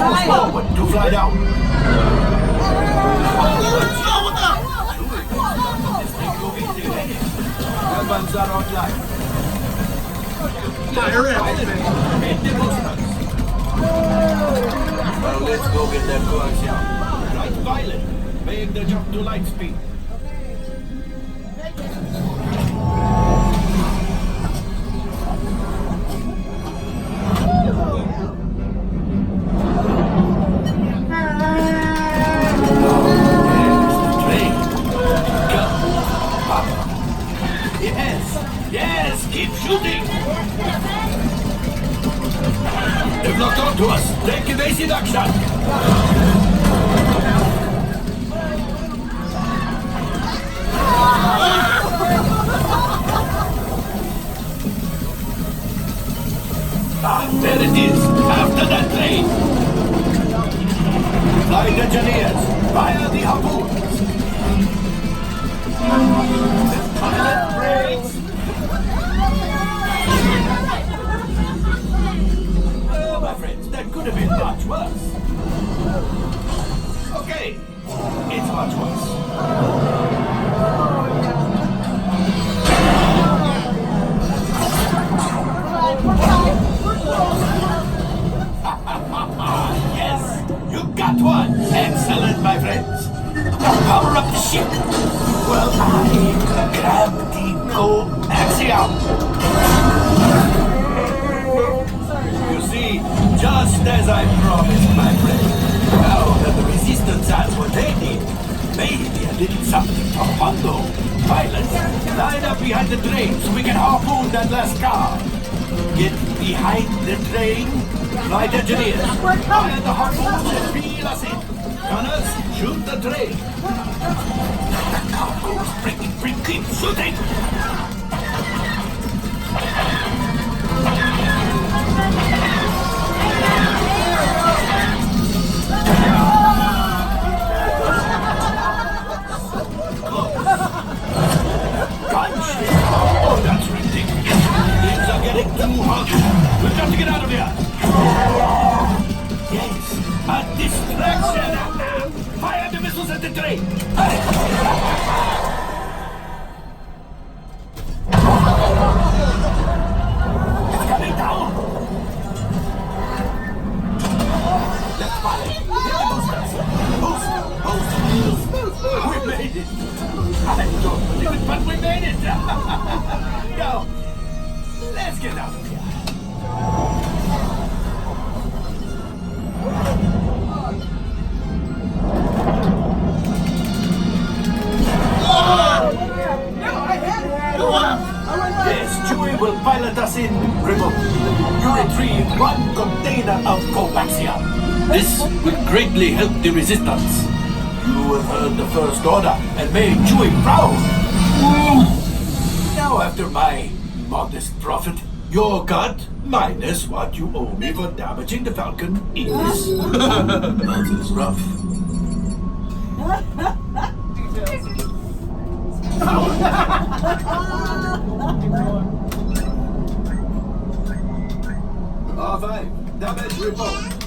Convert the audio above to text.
Move forward to fly down. Weapons are online. Well, let's go get that coaxium. Right, Violet. Make the jump to light speed. Yes, keep shooting! They've locked onto us. Take evasive action! There it is! After that train! Flight engineers, fire the harpoons! The pilot breaks! My friends, that could have been much worse. Okay, it's much worse. Yes, you got one. Excellent, my friends. Now power up the ship. Well, I grab the coaxium. You see, just as I promised, my friend. Now that the resistance has what they need, maybe a little something from Mondo. Pilots, line up behind the train so we can harpoon that last car. Get behind the train. Flight engineers, fire the harpoons and reel us in. Gunners, shoot the train. The car goes breaking, keep shooting. Oh, that's ridiculous. Things are getting too hot. We've got to get out of here. Yes, a distraction. Fire the missiles at the train. It's coming down. Let's fire. Hit the boosters. Boost. We made it. I don't believe it, but we made it! Now, let's get out of here. Yes, Chewie will pilot us in remotely. You retrieve one container of coaxium. This will greatly help the resistance. You have heard the First Order and made Chewie proud. Now, after my modest profit, your cut minus what you owe me for damaging the Falcon is... that is rough. R5, damage report.